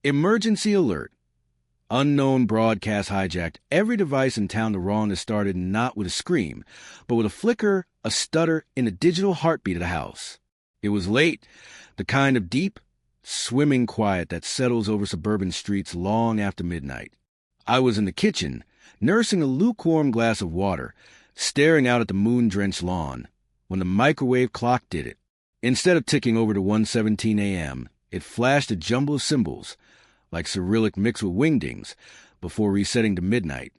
Emergency alert. Unknown broadcast hijacked every device in town. The rawness started not with a scream, but with a flicker, a stutter, and a digital heartbeat of the house. It was late, the kind of deep, swimming quiet that settles over suburban streets long after midnight. I was in the kitchen, nursing a lukewarm glass of water, staring out at the moon-drenched lawn, when the microwave clock did it. Instead of ticking over to 1:17 a.m., it flashed a jumble of symbols, like Cyrillic mixed with wingdings, before resetting to midnight,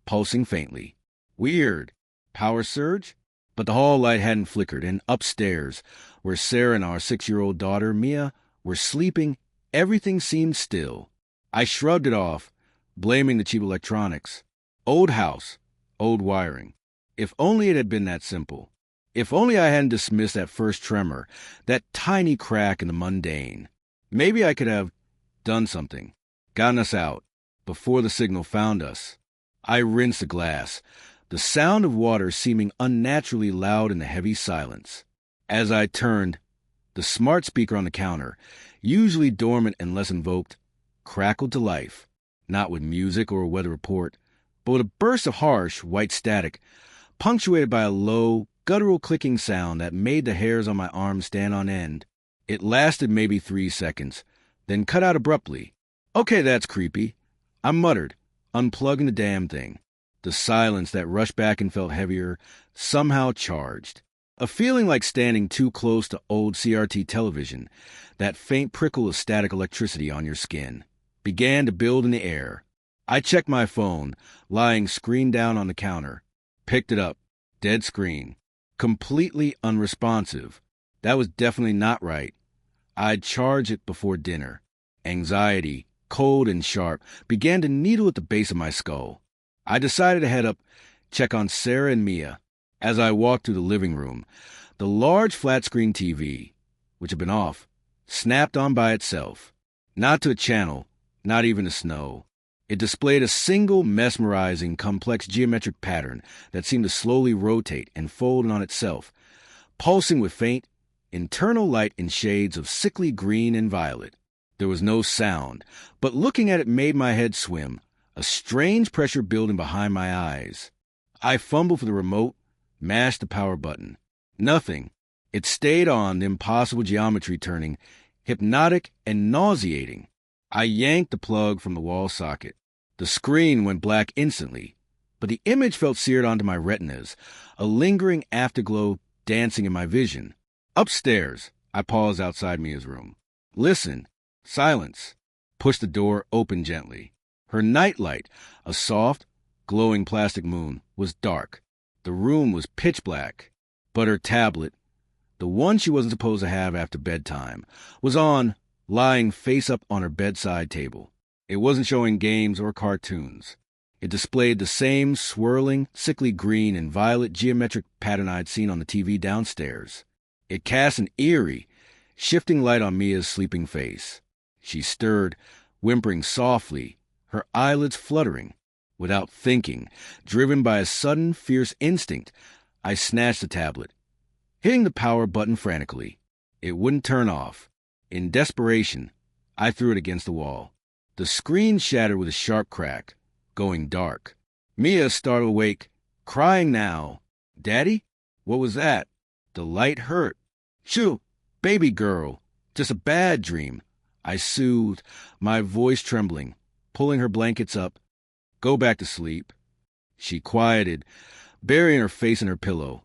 pulsing faintly. Weird. Power surge? But the hall light hadn't flickered, and upstairs, where Sarah and our 6-year-old daughter, Mia, were sleeping, everything seemed still. I shrugged it off, blaming the cheap electronics. Old house, old wiring. If only it had been that simple. If only I hadn't dismissed that first tremor, that tiny crack in the mundane. Maybe I could have done something, gotten us out, before the signal found us. I rinsed the glass, the sound of water seeming unnaturally loud in the heavy silence. As I turned, the smart speaker on the counter, usually dormant and less invoked, crackled to life, not with music or a weather report, but with a burst of harsh, white static, punctuated by a low, guttural clicking sound that made the hairs on my arms stand on end. It lasted maybe 3 seconds, then cut out abruptly. "Okay, that's creepy," I muttered, unplugging the damn thing. The silence that rushed back and felt heavier, somehow charged. A feeling like standing too close to old CRT television, that faint prickle of static electricity on your skin, began to build in the air. I checked my phone, lying screen down on the counter. Picked it up. Dead screen. Completely unresponsive. That was definitely not right. I'd charge it before dinner. Anxiety, cold and sharp, began to needle at the base of my skull. I decided to head up, check on Sarah and Mia. As I walked through the living room, the large flat-screen TV, which had been off, snapped on by itself. Not to a channel, not even to snow. It displayed a single mesmerizing, complex geometric pattern that seemed to slowly rotate and fold on itself, pulsing with faint, internal light in shades of sickly green and violet. There was no sound, but looking at it made my head swim, a strange pressure building behind my eyes. I fumbled for the remote, mashed the power button. Nothing. It stayed on, the impossible geometry turning, hypnotic and nauseating. I yanked the plug from the wall socket. The screen went black instantly, but the image felt seared onto my retinas, a lingering afterglow dancing in my vision. Upstairs, I paused outside Mia's room. Listen. Silence. Pushed the door open gently. Her nightlight, a soft, glowing plastic moon, was dark. The room was pitch black, but her tablet, the one she wasn't supposed to have after bedtime, was on, lying face up on her bedside table. It wasn't showing games or cartoons. It displayed the same swirling, sickly green and violet geometric pattern I'd seen on the TV downstairs. It cast an eerie, shifting light on Mia's sleeping face. She stirred, whimpering softly, her eyelids fluttering. Without thinking, driven by a sudden, fierce instinct, I snatched the tablet, hitting the power button frantically. It wouldn't turn off. In desperation, I threw it against the wall. The screen shattered with a sharp crack, going dark. Mia started awake, crying now. "Daddy? What was that?" The light hurt. "Shoo, baby girl, just a bad dream," I soothed, my voice trembling, pulling her blankets up. "Go back to sleep." She quieted, burying her face in her pillow,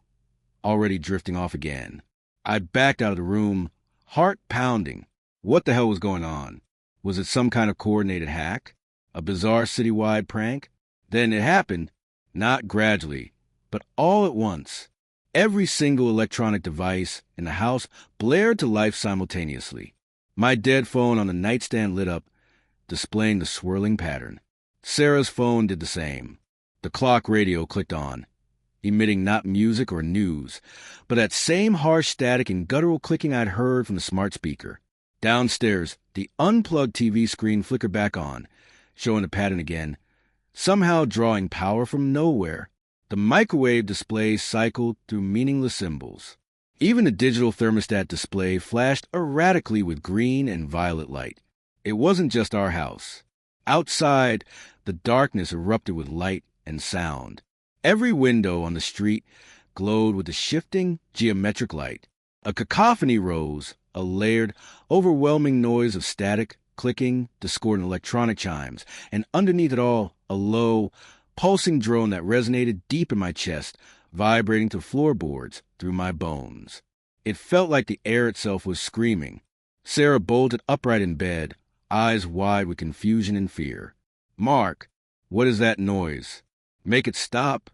already drifting off again. I backed out of the room, heart pounding. What the hell was going on? Was it some kind of coordinated hack? A bizarre citywide prank? Then it happened, not gradually, but all at once. Every single electronic device in the house blared to life simultaneously. My dead phone on the nightstand lit up, displaying the swirling pattern. Sarah's phone did the same. The clock radio clicked on, emitting not music or news, but that same harsh static and guttural clicking I'd heard from the smart speaker. Downstairs, the unplugged TV screen flickered back on, showing the pattern again, somehow drawing power from nowhere. The microwave display cycled through meaningless symbols. Even the digital thermostat display flashed erratically with green and violet light. It wasn't just our house. Outside, the darkness erupted with light and sound. Every window on the street glowed with a shifting, geometric light. A cacophony rose, a layered, overwhelming noise of static, clicking, discordant electronic chimes, and underneath it all, a low, pulsing drone that resonated deep in my chest, vibrating to floorboards through my bones. It felt like the air itself was screaming. Sarah bolted upright in bed, eyes wide with confusion and fear. "Mark, what is that noise? Make it stop."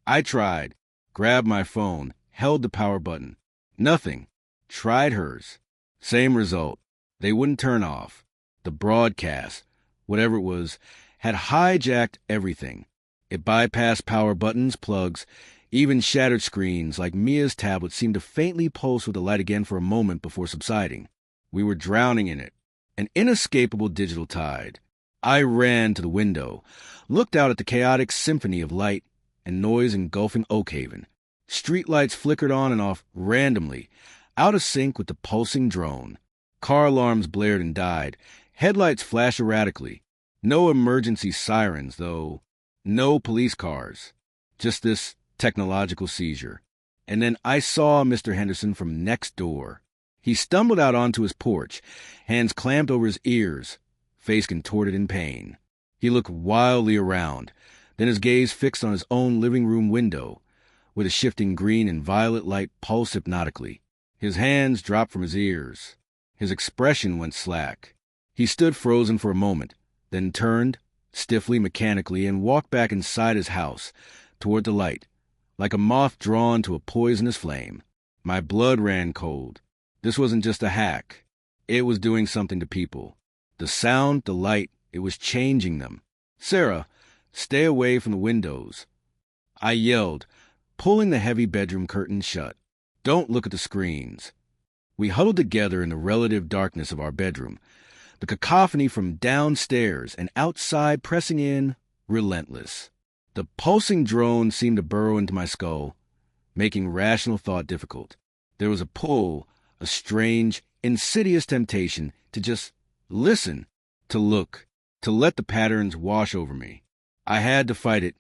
I tried, grabbed my phone, held the power button. Nothing. Tried hers. Same result. They wouldn't turn off. The broadcast, whatever it was, had hijacked everything. It bypassed power buttons, plugs, even shattered screens like Mia's tablet seemed to faintly pulse with the light again for a moment before subsiding. We were drowning in it. An inescapable digital tide. I ran to the window, looked out at the chaotic symphony of light and noise engulfing Oakhaven. Streetlights flickered on and off randomly, out of sync with the pulsing drone. Car alarms blared and died. Headlights flashed erratically. No emergency sirens, though. No police cars. Just this technological seizure. And then I saw Mr. Henderson from next door. He stumbled out onto his porch, hands clamped over his ears, face contorted in pain. He looked wildly around, then his gaze fixed on his own living room window, where the shifting green and violet light pulsed hypnotically. His hands dropped from his ears. His expression went slack. He stood frozen for a moment, then turned, stiffly, mechanically, and walked back inside his house, toward the light, like a moth drawn to a poisonous flame. My blood ran cold. This wasn't just a hack. It was doing something to people. The sound, the light, it was changing them. "Sarah, stay away from the windows." I yelled, pulling the heavy bedroom curtains shut. "Don't look at the screens." We huddled together in the relative darkness of our bedroom, the cacophony from downstairs and outside pressing in, relentless. The pulsing drone seemed to burrow into my skull, making rational thought difficult. There was a pull, a strange, insidious temptation to just listen, to look, to let the patterns wash over me. I had to fight it,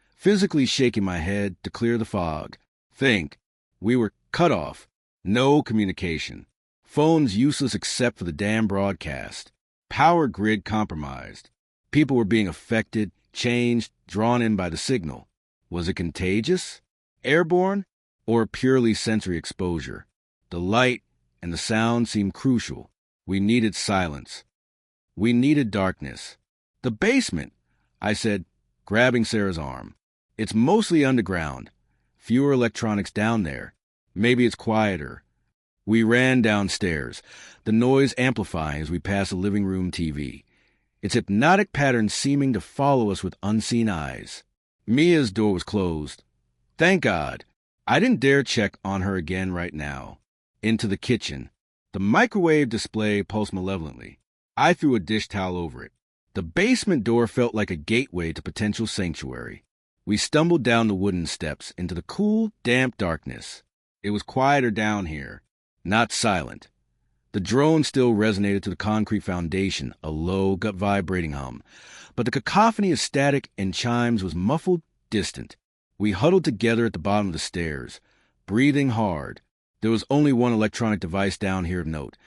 physically shaking my head to clear the fog. Think. We were cut off. No communication. Phones useless except for the damn broadcast. Power grid compromised. People were being affected, changed, drawn in by the signal. Was it contagious? Airborne? Or purely sensory exposure? The light and the sound seemed crucial. We needed silence. We needed darkness. "The basement," I said, grabbing Sarah's arm. "It's mostly underground. Fewer electronics down there. Maybe it's quieter." We ran downstairs, the noise amplifying as we passed the living room TV, its hypnotic pattern seeming to follow us with unseen eyes. Mia's door was closed. Thank God. I didn't dare check on her again right now. Into the kitchen. The microwave display pulsed malevolently. I threw a dish towel over it. The basement door felt like a gateway to potential sanctuary. We stumbled down the wooden steps into the cool, damp darkness. It was quieter down here, not silent. The drone still resonated to the concrete foundation, a low, gut-vibrating hum. But the cacophony of static and chimes was muffled, distant. We huddled together at the bottom of the stairs, breathing hard. There was only one electronic device down here of note,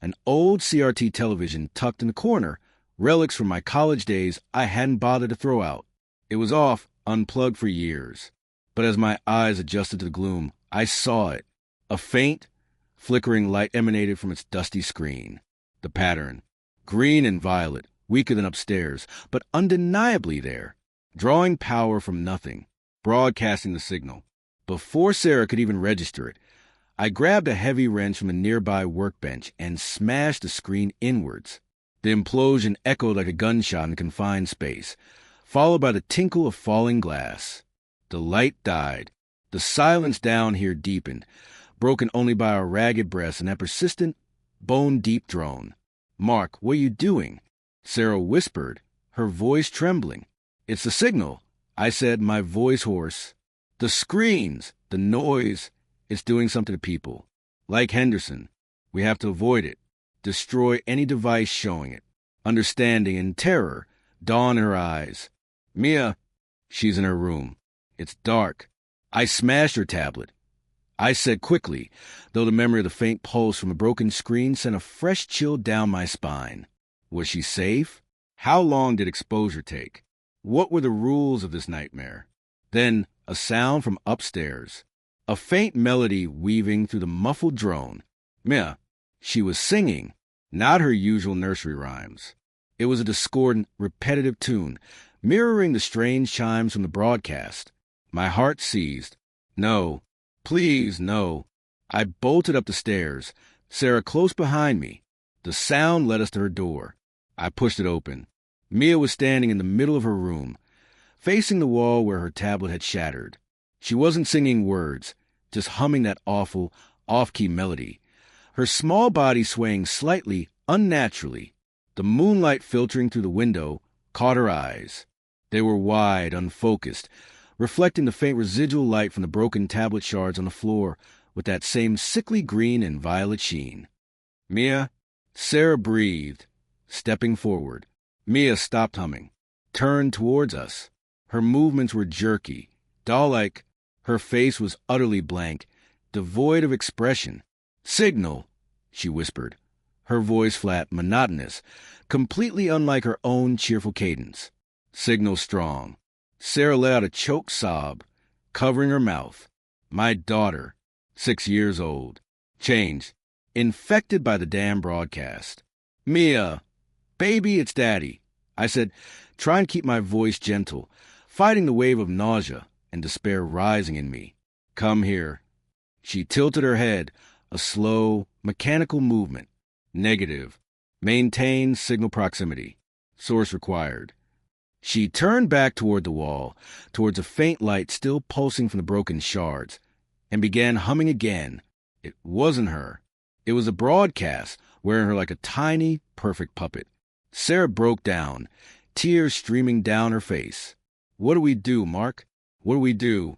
an old CRT television tucked in the corner, relics from my college days I hadn't bothered to throw out. It was off, unplugged for years. But as my eyes adjusted to the gloom, I saw it. A faint, flickering light emanated from its dusty screen. The pattern, green and violet, weaker than upstairs, but undeniably there, drawing power from nothing, broadcasting the signal. Before Sarah could even register it, I grabbed a heavy wrench from a nearby workbench and smashed the screen inwards. The implosion echoed like a gunshot in confined space, followed by the tinkle of falling glass. The light died. The silence down here deepened, broken only by our ragged breaths and that persistent, bone-deep drone. "Mark, what are you doing?" Sarah whispered, her voice trembling. "It's the signal," I said, my voice hoarse. "The screens, the noise, it's doing something to people. Like Henderson. We have to avoid it. Destroy any device showing it." understanding and terror dawn in her eyes. Mia, she's in her room. It's dark. I smashed her tablet. I said quickly, though the memory of the faint pulse from a broken screen sent a fresh chill down my spine. Was she safe? How long did exposure take? What were the rules of this nightmare? Then a sound from upstairs. A faint melody weaving through the muffled drone. Mia, she was singing, not her usual nursery rhymes. It was a discordant, repetitive tune, mirroring the strange chimes from the broadcast. My heart seized. No, please, no. I bolted up the stairs, Sarah close behind me. The sound led us to her door. I pushed it open. Mia was standing in the middle of her room, facing the wall where her tablet had shattered. She wasn't singing words, just humming that awful, off-key melody. Her small body swaying slightly, unnaturally. The moonlight filtering through the window caught her eyes. They were wide, unfocused, reflecting the faint residual light from the broken tablet shards on the floor with that same sickly green and violet sheen. Mia? Sarah breathed, stepping forward. Mia stopped humming, turned towards us. Her movements were jerky, doll-like. Her face was utterly blank, devoid of expression. Signal, she whispered, her voice flat, monotonous, completely unlike her own cheerful cadence. Signal strong. Sarah let out a choked sob, covering her mouth. My daughter, 6 years old, changed, infected by the damn broadcast. Mia, baby, it's Daddy, I said, trying to keep my voice gentle, fighting the wave of nausea and despair rising in me. Come here. She tilted her head, a slow, mechanical movement. Negative. Maintain signal proximity. Source required. She turned back toward the wall, towards a faint light still pulsing from the broken shards, and began humming again. It wasn't her. It was a broadcast, wearing her like a tiny, perfect puppet. Sarah broke down, tears streaming down her face. What do we do, Mark? What do we do?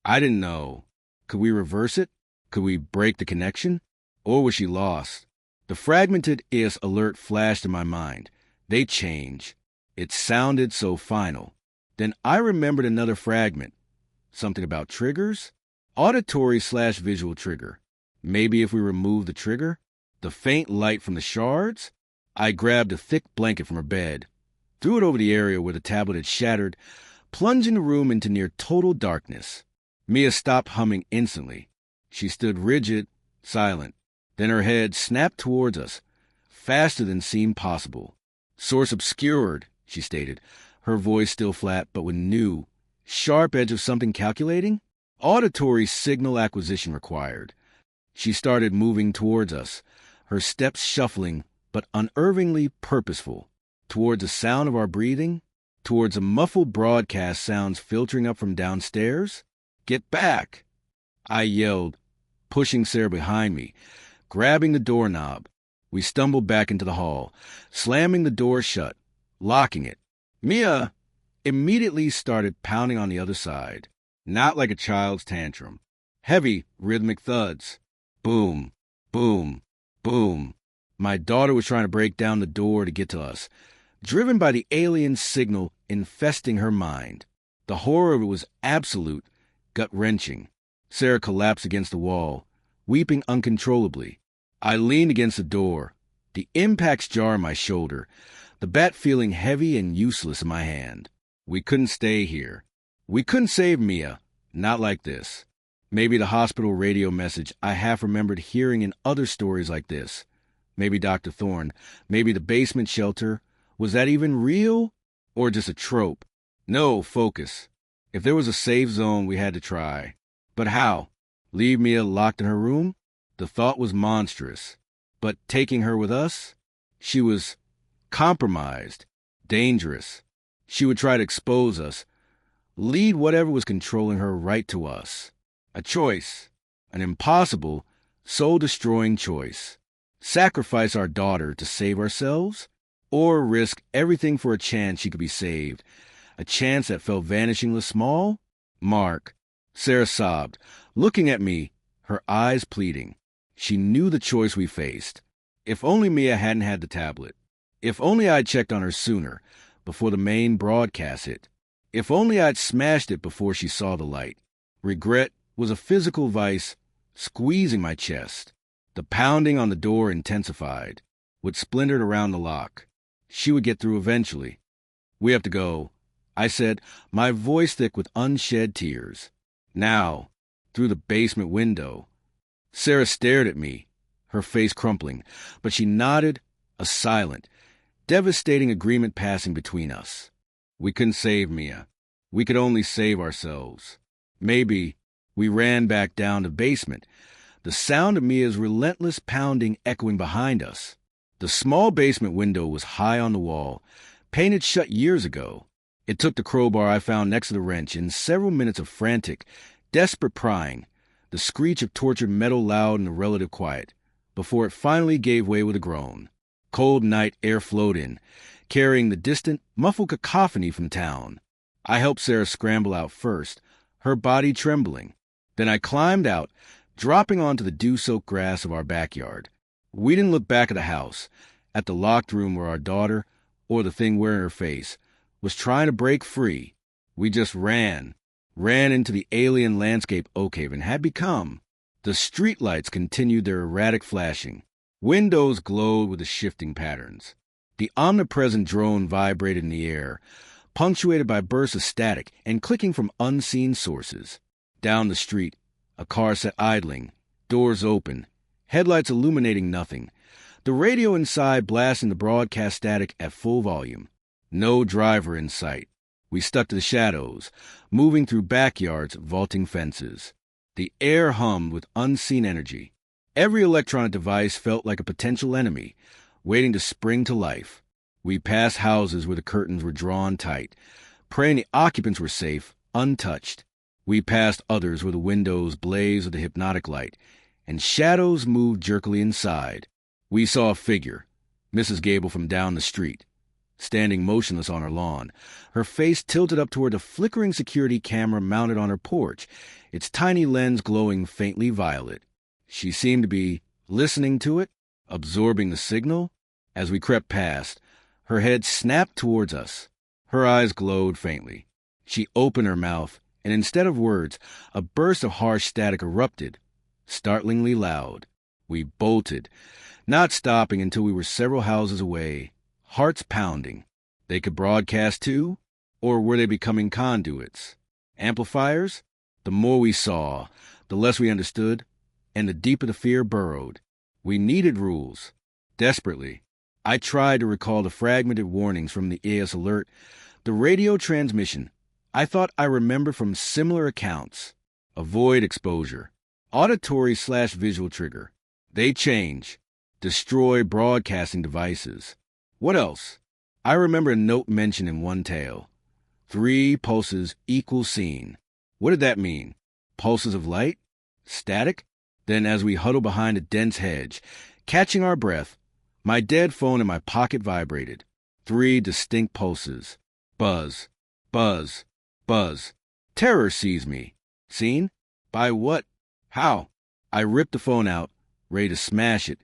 I didn't know. Could we reverse it? Could we break the connection? Or was she lost? The fragmented IS alert flashed in my mind. They change. It sounded so final. Then I remembered another fragment. Something about triggers? Auditory/visual trigger. Maybe if we remove the trigger? The faint light from the shards? I grabbed a thick blanket from her bed, threw it over the area where the tablet had shattered, plunging the room into near total darkness. Mia stopped humming instantly. She stood rigid, silent. Then her head snapped towards us, faster than seemed possible. Source obscured, she stated, her voice still flat but with new, sharp edge of something calculating. Auditory signal acquisition required. She started moving towards us, her steps shuffling but unervingly purposeful, towards the sound of our breathing, towards a muffled broadcast sounds filtering up from downstairs. Get back! I yelled, pushing Sarah behind me, grabbing the doorknob. We stumbled back into the hall, slamming the door shut, locking it. Mia immediately started pounding on the other side, not like a child's tantrum. Heavy, rhythmic thuds. Boom, boom, boom. My daughter was trying to break down the door to get to us, driven by the alien signal infesting her mind. The horror of it was absolute, gut-wrenching. Sarah collapsed against the wall, weeping uncontrollably. I leaned against the door, the impacts jar on my shoulder, the bat feeling heavy and useless in my hand. We couldn't stay here. We couldn't save Mia, not like this. Maybe the hospital radio message I half remembered hearing in other stories like this. Maybe Dr. Thorne, maybe the basement shelter. Was that even real? Or just a trope? No, focus. If there was a safe zone, we had to try. But how? Leave Mia locked in her room? The thought was monstrous. But taking her with us? She was compromised, dangerous. She would try to expose us, lead whatever was controlling her right to us. A choice, an impossible, soul-destroying choice. Sacrifice our daughter to save ourselves, or risk everything for a chance she could be saved, a chance that felt vanishingly small? Mark. Sarah sobbed, looking at me, her eyes pleading. She knew the choice we faced. If only Mia hadn't had the tablet. If only I'd checked on her sooner, before the main broadcast hit. If only I'd smashed it before she saw the light. Regret was a physical vice, squeezing my chest. The pounding on the door intensified, what splintered around the lock. She would get through eventually. "We have to go," I said, my voice thick with unshed tears. Now, through the basement window. Sarah stared at me, her face crumpling, but she nodded, a silent, devastating agreement passing between us. We couldn't save Mia. We could only save ourselves. Maybe we ran back down the basement, the sound of Mia's relentless pounding echoing behind us. The small basement window was high on the wall, painted shut years ago. It took the crowbar I found next to the wrench and several minutes of frantic, desperate prying, the screech of tortured metal loud in the relative quiet, before it finally gave way with a groan. Cold night air flowed in, carrying the distant, muffled cacophony from town. I helped Sarah scramble out first, her body trembling. Then I climbed out, dropping onto the dew-soaked grass of our backyard. We didn't look back at the house, at the locked room where our daughter, or the thing wearing her face, was trying to break free. We just ran into the alien landscape Oakhaven had become. The streetlights continued their erratic flashing. Windows glowed with the shifting patterns. The omnipresent drone vibrated in the air, punctuated by bursts of static and clicking from unseen sources. Down the street, a car sat idling, doors open, headlights illuminating nothing. The radio inside blasting the broadcast static at full volume. No driver in sight. We stuck to the shadows, moving through backyards, vaulting fences. The air hummed with unseen energy. Every electronic device felt like a potential enemy, waiting to spring to life. We passed houses where the curtains were drawn tight, praying the occupants were safe, untouched. We passed others where the windows blazed with a hypnotic light, and shadows moved jerkily inside. We saw a figure, Mrs. Gable from down the street, standing motionless on her lawn, her face tilted up toward the flickering security camera mounted on her porch, its tiny lens glowing faintly violet. She seemed to be listening to it, absorbing the signal. As we crept past, her head snapped towards us. Her eyes glowed faintly. She opened her mouth, and instead of words, a burst of harsh static erupted, startlingly loud. We bolted, not stopping until we were several houses away, hearts pounding. They could broadcast too? Or were they becoming conduits? Amplifiers? The more we saw, the less we understood, and the deeper the fear burrowed. We needed rules. Desperately. I tried to recall the fragmented warnings from the EAS alert, the radio transmission. I thought I remembered from similar accounts. Avoid exposure. Auditory/visual trigger. They change. Destroy broadcasting devices. What else? I remember a note mentioned in one tale. 3 pulses equal scene. What did that mean? Pulses of light? Static? Then as we huddled behind a dense hedge, catching our breath, my dead phone in my pocket vibrated. 3 distinct pulses. Buzz. Buzz. Buzz. Terror seized me. Seen? By what? How? I ripped the phone out, ready to smash it,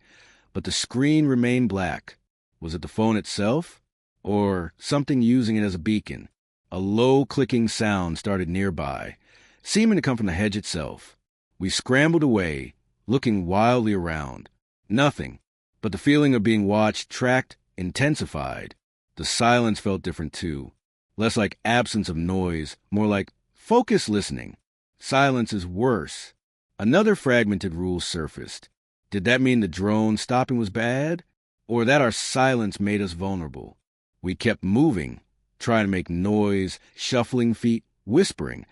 but the screen remained black. Was it the phone itself? Or something using it as a beacon? A low clicking sound started nearby, seeming to come from the hedge itself. We scrambled away, looking wildly around. Nothing, but the feeling of being watched, tracked, intensified. The silence felt different too. Less like absence of noise, more like focused listening. Silence is worse. Another fragmented rule surfaced. Did that mean the drone stopping was bad? Or that our silence made us vulnerable? We kept moving, trying to make noise, shuffling feet, whispering,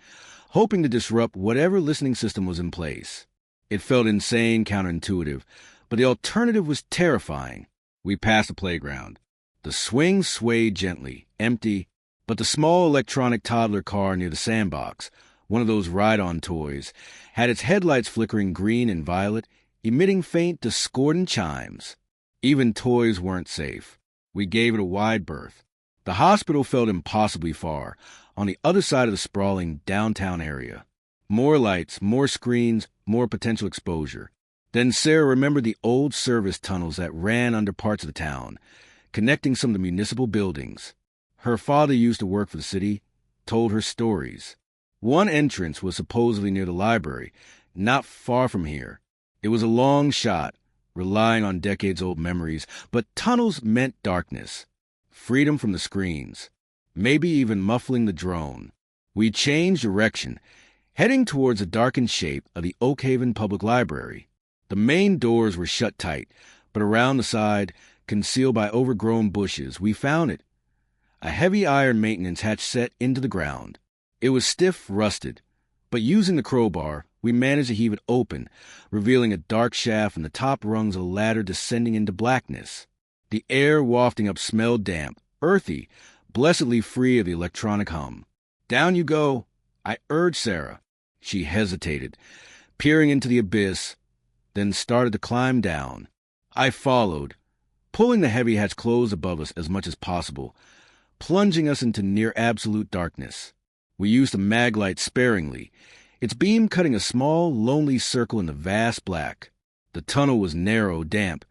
hoping to disrupt whatever listening system was in place. It felt insane, counterintuitive, but the alternative was terrifying. We passed a playground. The swing swayed gently, empty, but the small electronic toddler car near the sandbox, one of those ride-on toys, had its headlights flickering green and violet, emitting faint, discordant chimes. Even toys weren't safe. We gave it a wide berth. The hospital felt impossibly far, on the other side of the sprawling downtown area. More lights, more screens, more potential exposure. Then Sarah remembered the old service tunnels that ran under parts of the town, connecting some of the municipal buildings. Her father used to work for the city, told her stories. One entrance was supposedly near the library, not far from here. It was a long shot, relying on decades-old memories, but tunnels meant darkness, freedom from the screens, maybe even muffling the drone. We changed direction, heading towards the darkened shape of the Oakhaven Public Library. The main doors were shut tight, but around the side, concealed by overgrown bushes, we found it. A heavy iron maintenance hatch set into the ground. It was stiff, rusted, but using the crowbar, we managed to heave it open, revealing a dark shaft and the top rungs of a ladder descending into blackness. The air wafting up smelled damp, earthy, blessedly free of the electronic hum. "Down you go," I urged Sarah. She hesitated, peering into the abyss, then started to climb down. I followed, pulling the heavy hatch closed above us as much as possible, plunging us into near absolute darkness. We used the mag light sparingly, its beam cutting a small, lonely circle in the vast black. The tunnel was narrow, damp,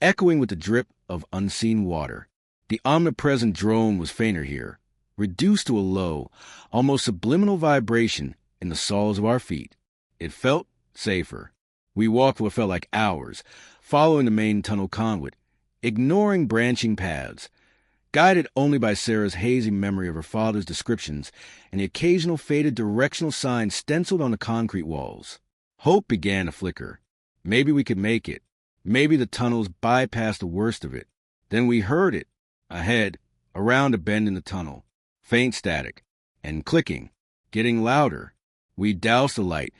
echoing with the drip of unseen water. The omnipresent drone was fainter here, reduced to a low, almost subliminal vibration in the soles of our feet. It felt safer. We walked what felt like hours, following the main tunnel conduit, ignoring branching paths, guided only by Sarah's hazy memory of her father's descriptions and the occasional faded directional signs stenciled on the concrete walls. Hope began to flicker. Maybe we could make it. Maybe the tunnels bypassed the worst of it. Then we heard it. Ahead, around a bend in the tunnel. Faint static. And clicking. Getting louder. We doused the light,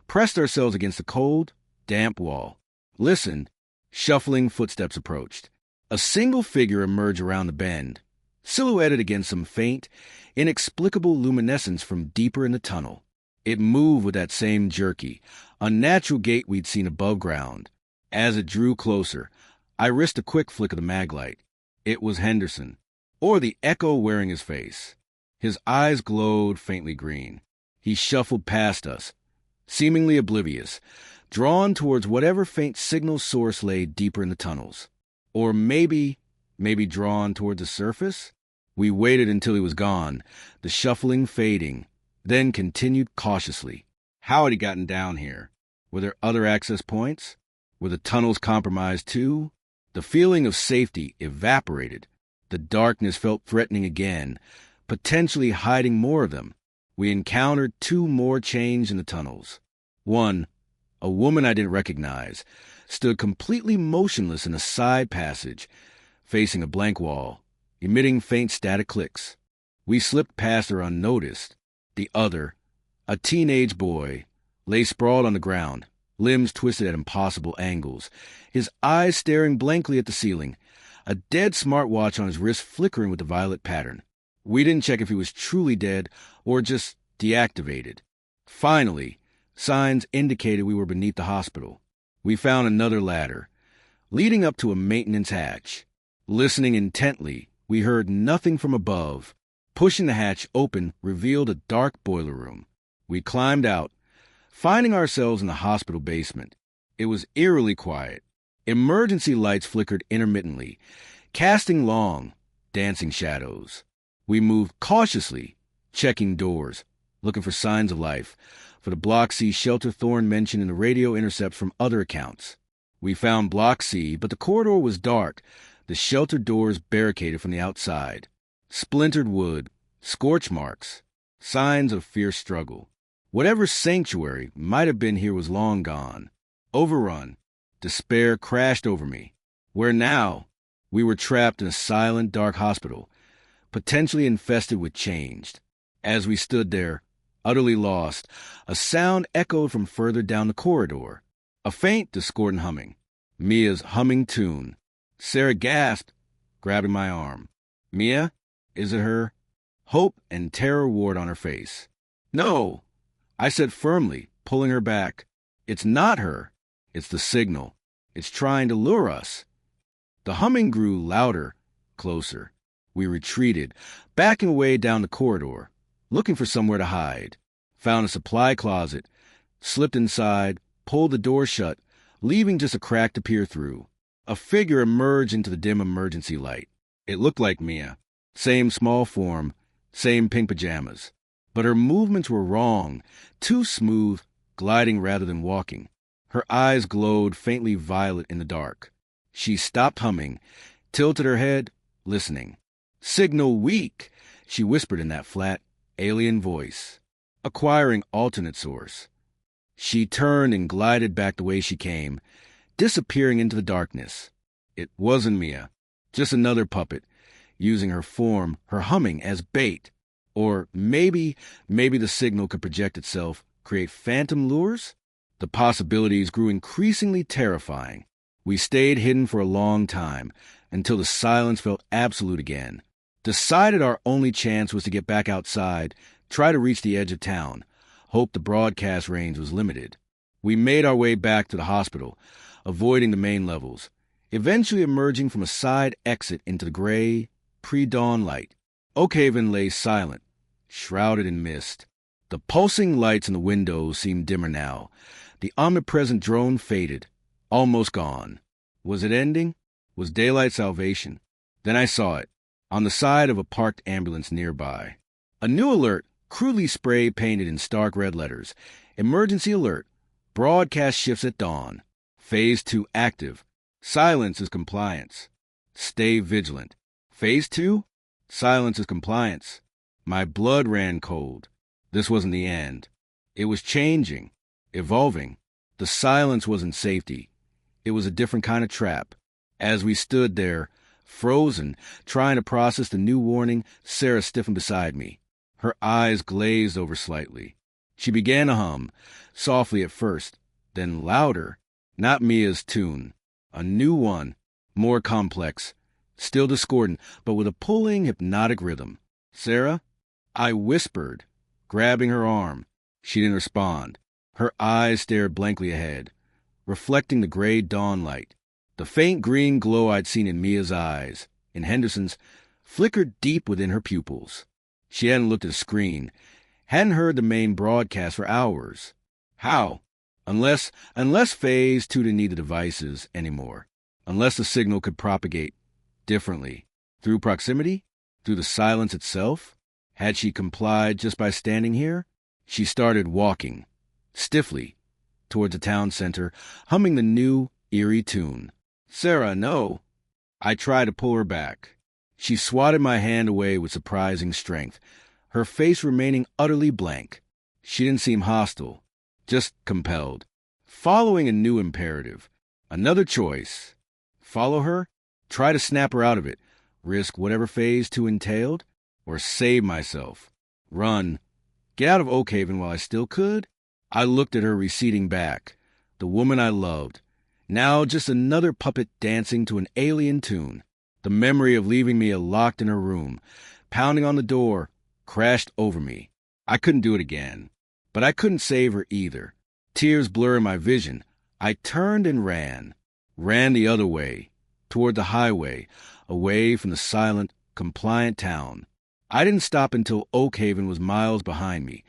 pressed ourselves against the cold, damp wall. Listened. Shuffling footsteps approached. A single figure emerged around the bend, silhouetted against some faint, inexplicable luminescence from deeper in the tunnel. It moved with that same jerky, unnatural gait we'd seen above ground. As it drew closer, I risked a quick flick of the mag light. It was Henderson, or the echo wearing his face. His eyes glowed faintly green. He shuffled past us, seemingly oblivious, drawn towards whatever faint signal source lay deeper in the tunnels. Or maybe drawn toward the surface? We waited until he was gone, the shuffling fading, then continued cautiously. How had he gotten down here? Were there other access points? Were the tunnels compromised too? The feeling of safety evaporated. The darkness felt threatening again, potentially hiding more of them. We encountered two more chains in the tunnels. One, a woman I didn't recognize, stood completely motionless in a side passage, facing a blank wall, emitting faint static clicks. We slipped past her unnoticed. The other, a teenage boy, lay sprawled on the ground, limbs twisted at impossible angles, his eyes staring blankly at the ceiling, a dead smartwatch on his wrist flickering with the violet pattern. We didn't check if he was truly dead or just deactivated. Finally, signs indicated we were beneath the hospital. We found another ladder, leading up to a maintenance hatch. Listening intently, we heard nothing from above. Pushing the hatch open revealed a dark boiler room. We climbed out, finding ourselves in the hospital basement. It was eerily quiet. Emergency lights flickered intermittently, casting long, dancing shadows. We moved cautiously, checking doors, looking for signs of life, for the Block C shelter Thorne mentioned in the radio intercepts from other accounts. We found Block C, but the corridor was dark, the shelter doors barricaded from the outside. Splintered wood, scorch marks, signs of fierce struggle. Whatever sanctuary might have been here was long gone. Overrun, despair crashed over me. Where now? We were trapped in a silent, dark hospital, potentially infested with changed. As we stood there, utterly lost, a sound echoed from further down the corridor. A faint, discordant humming. Mia's humming tune. Sarah gasped, grabbing my arm. "Mia? Is it her?" Hope and terror warred on her face. "No," I said firmly, pulling her back. "It's not her. It's the signal. It's trying to lure us." The humming grew louder, closer. We retreated, backing away down the corridor, looking for somewhere to hide. Found a supply closet, slipped inside, pulled the door shut, leaving just a crack to peer through. A figure emerged into the dim emergency light. It looked like Mia. Same small form, same pink pajamas. But her movements were wrong, too smooth, gliding rather than walking. Her eyes glowed faintly violet in the dark. She stopped humming, tilted her head, listening. "Signal weak," she whispered in that flat, alien voice, acquiring alternate source. She turned and glided back the way she came, disappearing into the darkness. It wasn't Mia, just another puppet, using her form, her humming, as bait. Or maybe the signal could project itself, create phantom lures? The possibilities grew increasingly terrifying. We stayed hidden for a long time, until the silence felt absolute again. Decided our only chance was to get back outside, try to reach the edge of town, hope the broadcast range was limited. We made our way back to the hospital, avoiding the main levels, eventually emerging from a side exit into the gray, pre-dawn light. Oakhaven lay silent, shrouded in mist. The pulsing lights in the windows seemed dimmer now. The omnipresent drone faded, almost gone. Was it ending? Was daylight salvation? Then I saw it, on the side of a parked ambulance nearby. A new alert, crudely spray-painted in stark red letters. Emergency alert. Broadcast shifts at dawn. Phase 2 active. Silence is compliance. Stay vigilant. Phase 2? Silence is compliance. My blood ran cold. This wasn't the end. It was changing, evolving. The silence wasn't safety. It was a different kind of trap. As we stood there, frozen, trying to process the new warning, Sarah stiffened beside me. Her eyes glazed over slightly. She began to hum, softly at first, then louder. Not Mia's tune. A new one, more complex, still discordant, but with a pulling, hypnotic rhythm. "Sarah?" I whispered, grabbing her arm. She didn't respond. Her eyes stared blankly ahead, reflecting the gray dawn light. The faint green glow I'd seen in Mia's eyes, in Henderson's, flickered deep within her pupils. She hadn't looked at a screen, hadn't heard the main broadcast for hours. How? Unless Phase 2 didn't need the devices anymore. Unless the signal could propagate differently. Through proximity? Through the silence itself? Had she complied just by standing here? She started walking, stiffly, towards the town center, humming the new, eerie tune. "Sarah, no." I tried to pull her back. She swatted my hand away with surprising strength, her face remaining utterly blank. She didn't seem hostile, just compelled. Following a new imperative. Another choice. Follow her? Try to snap her out of it. Risk whatever Phase 2 entailed? Or save myself? Run. Get out of Oakhaven while I still could? I looked at her receding back. The woman I loved. Now just another puppet dancing to an alien tune. The memory of leaving Mia locked in her room, pounding on the door, crashed over me. I couldn't do it again. But I couldn't save her either. Tears blurring my vision. I turned and ran. Ran the other way, toward the highway, away from the silent, compliant town. I didn't stop until Oakhaven was miles behind me,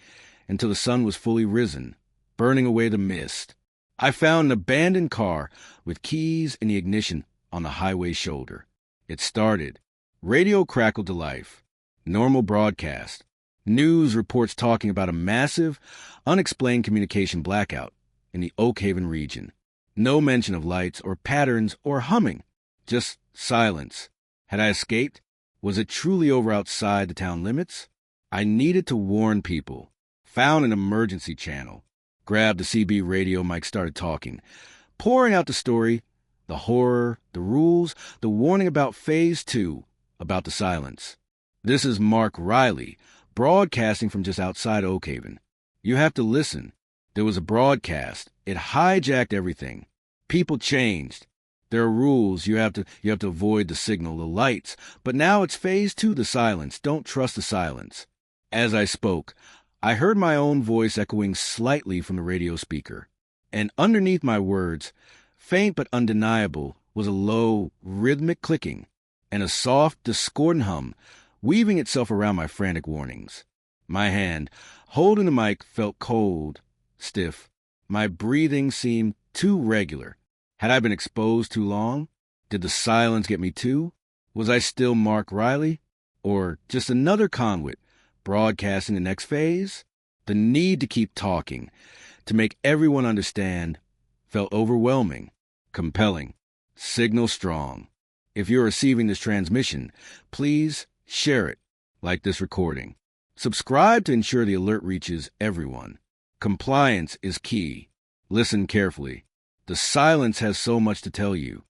until the sun was fully risen, burning away the mist. I found an abandoned car with keys in the ignition on the highway shoulder. It started. Radio crackled to life. Normal broadcast. News reports talking about a massive, unexplained communication blackout in the Oakhaven region. No mention of lights or patterns or humming. Just silence. Had I escaped? Was it truly over outside the town limits? I needed to warn people. Found an emergency channel. Grabbed the CB radio mic, started talking. Pouring out the story, the horror, the rules, the warning about Phase 2, about the silence. "This is Mark Riley, broadcasting from just outside Oakhaven. You have to listen. There was a broadcast. It hijacked everything. People changed. There are rules. You have to avoid the signal, the lights. But now it's Phase 2, the silence. Don't trust the silence." As I spoke, I heard my own voice echoing slightly from the radio speaker. And underneath my words, faint but undeniable, was a low, rhythmic clicking, and a soft, discordant hum, weaving itself around my frantic warnings. My hand, holding the mic, felt cold, stiff. My breathing seemed too regular. Had I been exposed too long? Did the silence get me too? Was I still Mark Riley? Or just another conduit broadcasting the next phase? The need to keep talking, to make everyone understand, felt overwhelming, compelling, signal strong. If you're receiving this transmission, please share it, like this recording. Subscribe to ensure the alert reaches everyone. Compliance is key. Listen carefully. The silence has so much to tell you.